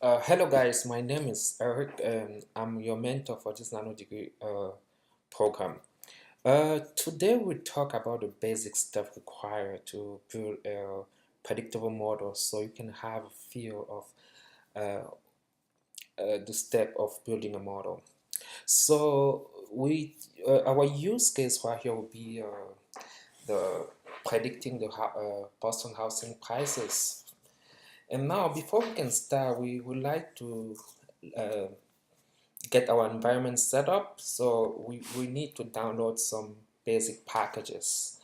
Hello guys, my name is Eric and I'm your mentor for this nano degree program. Today we talk about the basic stuff required to build a predictable model so you can have a feel of the step of building a model. So our use case right here will be the predicting the Boston housing prices. And now before we can start, we would like to uh, get our environment set up. So we need to download some basic packages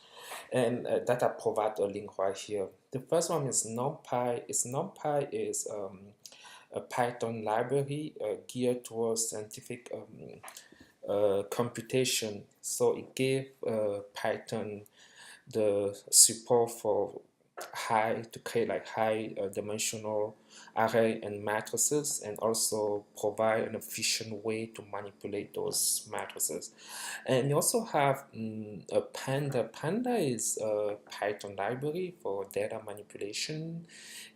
and that I provide a link right here. The first one is NumPy. NumPy is a Python library geared towards scientific computation. So it gave Python the support for high to create like high dimensional array and matrices, and also provide an efficient way to manipulate those matrices. And you also have a Panda. Panda is a Python library for data manipulation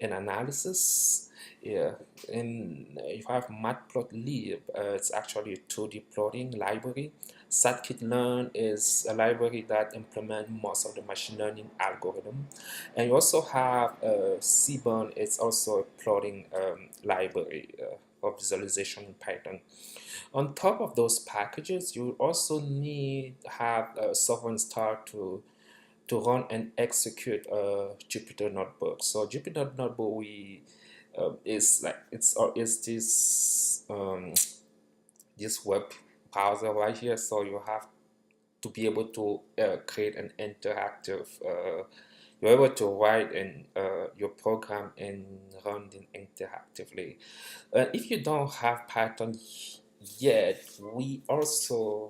and analysis. Yeah, and you have Matplotlib. It's actually a 2D plotting library. Scikit-learn is a library that implements most of the machine learning algorithm. And you also have Seaborn. It's also a plotting library of visualization in Python. On top of those packages, you also need have a sovereign star to run and execute a Jupyter notebook. So Jupyter notebook we is like it's or is this web browser right here. So you have to be able to create an interactive. You're able to write in your program and run it interactively. If you don't have Python yet, we also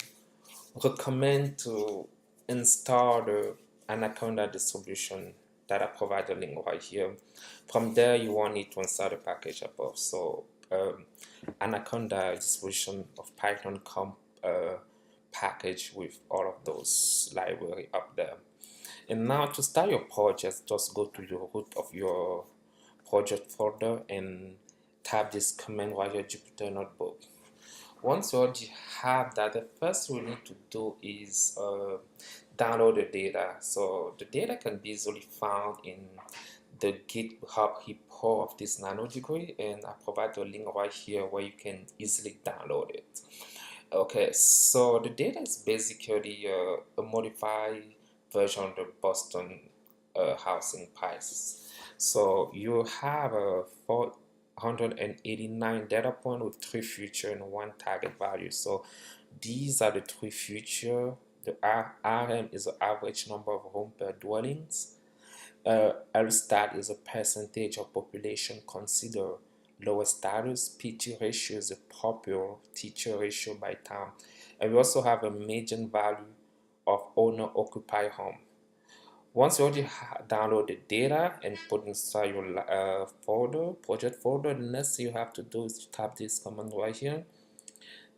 recommend to install the Anaconda distribution that I provide a link right here. From there, you won't need to install the package above. So Anaconda distribution of Python come package with all of those library up there. And now to start your project, just go to your root of your project folder and type this command right here, Jupyter Notebook. Once you already have that, the first we need to do is download the data. So the data can be easily found in the GitHub repo of this nano degree, and I provide a link right here where you can easily download it. Okay, so the data is basically a modified version of the Boston housing prices. So you have a 489 data point with three future and one target value. So these are the three future. The RM is the average number of home per dwellings. LSTAT is a percentage of population considered lower status. PT ratio is a popular teacher ratio by town. And we also have a median value of owner occupied home. Once you already download the data and put inside your folder, project folder, the next thing you have to do is tap this command right here.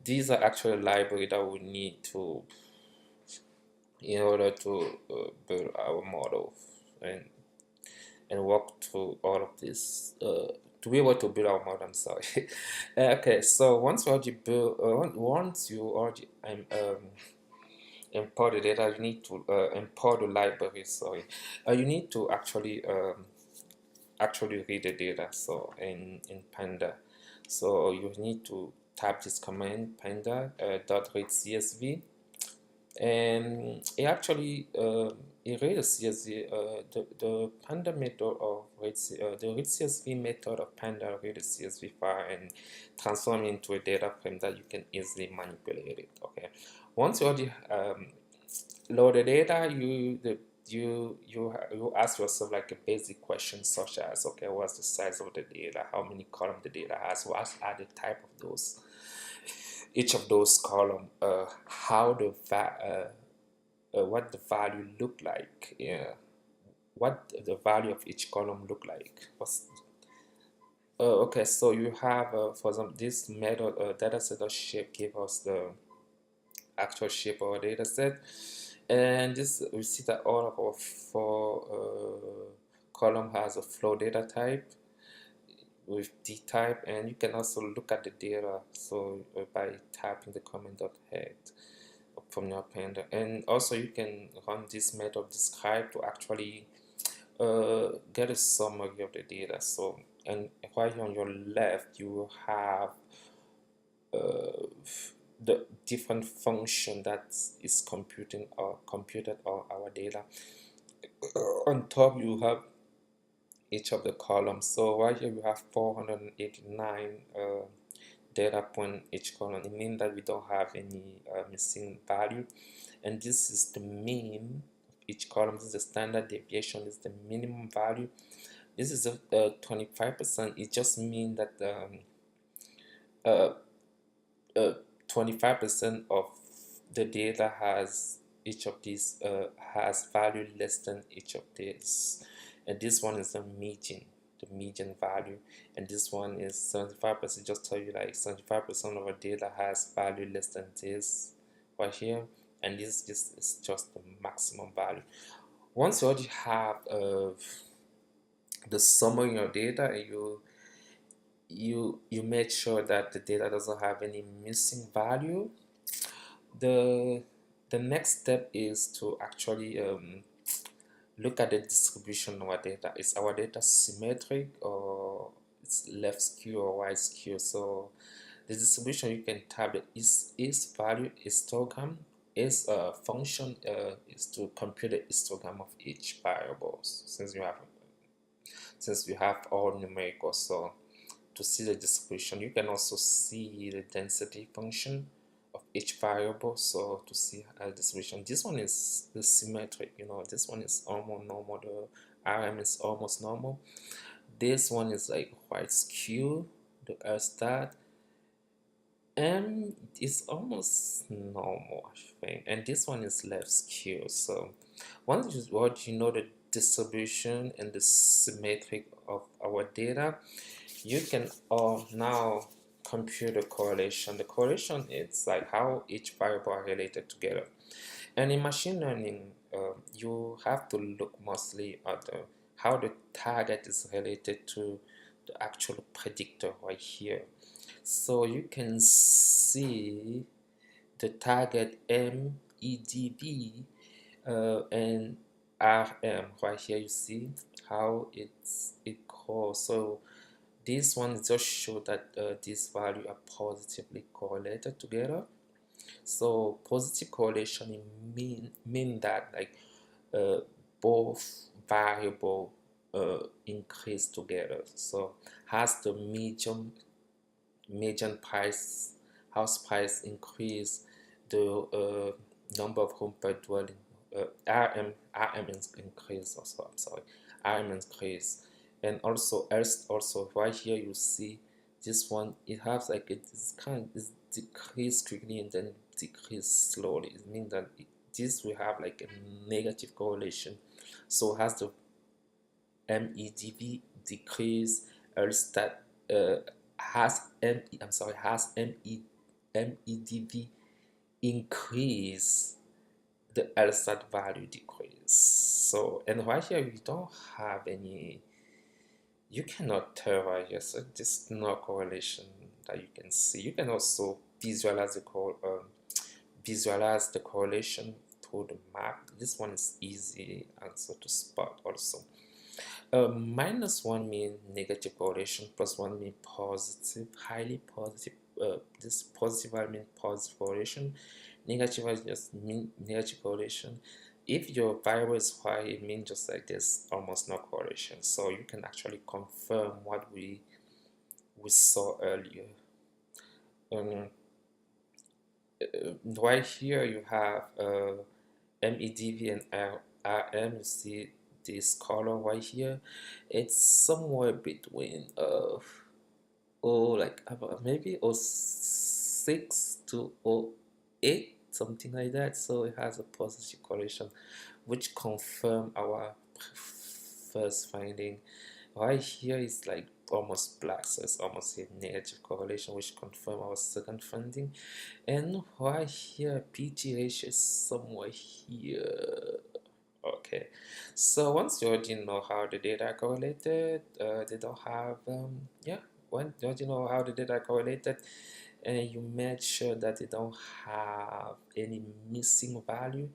These are actually library that we need to in order to build our model and walk through all of this to be able to build our model. I'm sorry. Okay, so once you already build, once you already import the data, you need to import the library. Sorry, you need to actually read the data. So in Panda, so you need to type this command panda dot read CSV, and it actually it reads CSV. The Panda method of the read CSV method of Panda read the CSV file and transform it into a data frame that you can easily manipulate it. Okay, once you already load the data, you ask yourself like a basic question such as, okay, what's the size of the data? How many columns the data has? What are the type of those? Each of those column, how the what the value look like, yeah, what the value of each column look like. Okay, so you have, for example, this method data set shape give us the actual shape of our data set, and this we see that all of our four column has a flow data type. with dtype, and you can also look at the data so by typing the comment.head from your appender. And also you can run this method describe to actually get a summary of the data. So, and right on your left you have uh, the different function that is computing or computed our data. On top you have each of the columns. So right here we have 489 data point each column. It means that we don't have any missing value, and this is the mean of each column. This is the standard deviation, this is the minimum value. This is a 25%. It just means that 25% of the data has each of these has value less than each of these, and this one is the median value, and this one is 75%. Just tell you like 75% of our data has value less than this right here, and this is just the maximum value. Once you already have the summary in your data, and you make sure that the data doesn't have any missing value, the next step is to actually look at the distribution of our data. Is our data symmetric, or it's left skew or right skew? So the distribution, you can type the is value histogram. Is a function is to compute the histogram of each variable, since you have all numerical. So to see the distribution, you can also see the density function of each variable. So to see a distribution, this one is the symmetric, this one is almost normal, the RM is almost normal, this one is like quite skew, the R stat, and it's almost normal, I think, and this one is left skew. So once you know the distribution and the symmetric of our data, you can now compute the correlation. The correlation is like how each variable are related together. And in machine learning, you have to look mostly at how the target is related to the actual predictor right here. So you can see the target MEDV and RM right here. You see how it goes. So this one just show that these values are positively correlated together. So positive correlation mean that like both variable increase together. So as the median price, house price increase, the number of home per dwelling, RM is increase also. I'm sorry, RM increase, and also else also right here you see this one. It has like this kind of decrease quickly and then decrease slowly. It means that this will have like a negative correlation. So as the MEDV decrease, else that has MEDV increase, the LSAT value decrease. So, and right here we don't have any, you cannot tell right here, so there's no correlation that you can see. You can also visualize the correlation through the map. This one is easy also to spot also. -1 mean negative correlation, +1 mean positive, highly positive. This positive value mean positive correlation, negative value just mean negative correlation. If your variable is high, it means just like there's almost no correlation. So you can actually confirm what we saw earlier. Right here you have MEDV and RM. You see this color right here, it's somewhere between like about maybe 06 to 08, something like that. So it has a positive correlation, which confirm our first finding. Right here is like almost black, so it's almost a negative correlation, which confirm our second finding. And right here, PT ratio is somewhere here. Okay, so once you already know how the data are correlated, they don't have, yeah, once you know how the data are correlated, and you make sure that they don't have any missing value,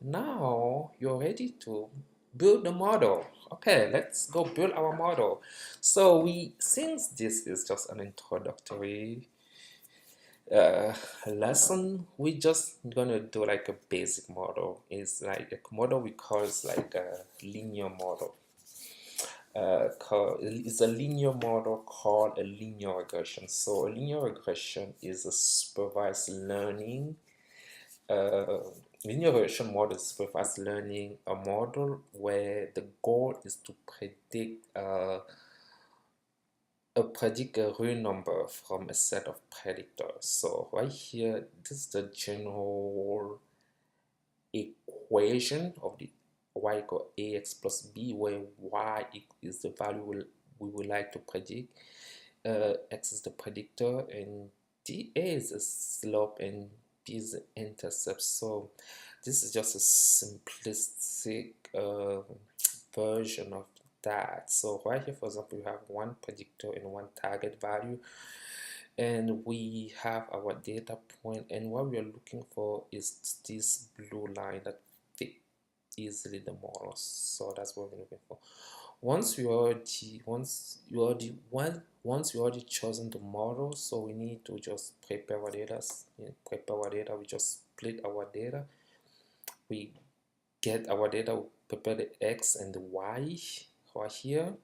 now you're ready to build the model. Okay, let's go build our model. So since this is just an introductory uh, lesson, we just gonna do like a basic model. It's like a model we call is like a linear model. It's a linear model called a linear regression. So a linear regression is a supervised learning. Uh, Linear regression model is supervised learning, a model where the goal is to predict a real number from a set of predictors. So right here, this is the general equation of the y equal ax plus b, where y is the value we would like to predict, x is the predictor, and dA is the slope, and b is the intercept. So this is just a simplistic version of that. So right here, for example, we have one predictor and one target value, and we have our data point, and what we are looking for is this blue line that fit easily the model. So that's what we're looking for. Once you already chosen the model, so we need to just prepare our data. We just split our data. We get our data, we prepare the x and the y right here.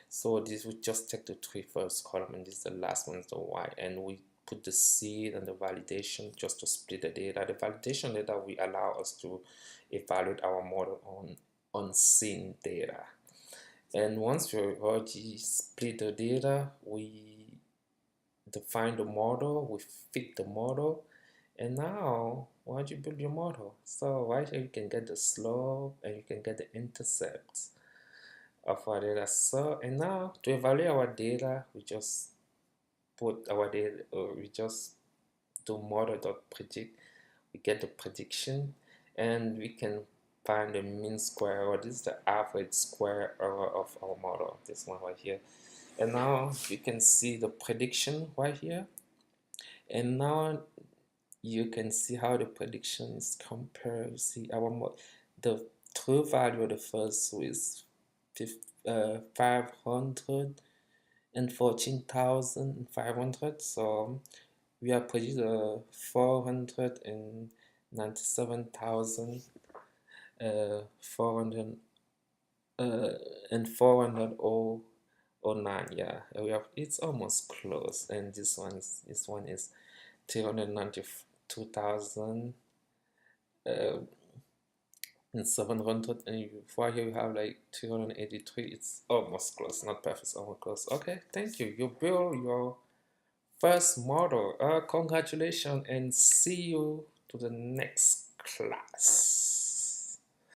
So this we just take the three first column, and this is the last one is the y, and we put the seed and the validation just to split the data. The validation data will allow us to evaluate our model on unseen data. And once we already split the data, we define the model, we fit the model, and now once you build your model, so right here you can get the slope and you can get the intercepts of our data. So, and now to evaluate our data, we just put our data, we just do model.predict, we get the prediction, and we can find the mean square error. This is the average square error of our model, this one right here. And now you can see the prediction right here, and now you can see how the predictions compare. You see the true value of the first is 514,500. So we are predicted 497,000 400 and 409. Yeah, we have, it's almost close. And this one is 392,000 and 700, and for here you have like 383. It's almost close, not perfect, it's almost close. Okay, thank you. You build your first model. Congratulations, and see you to the next class.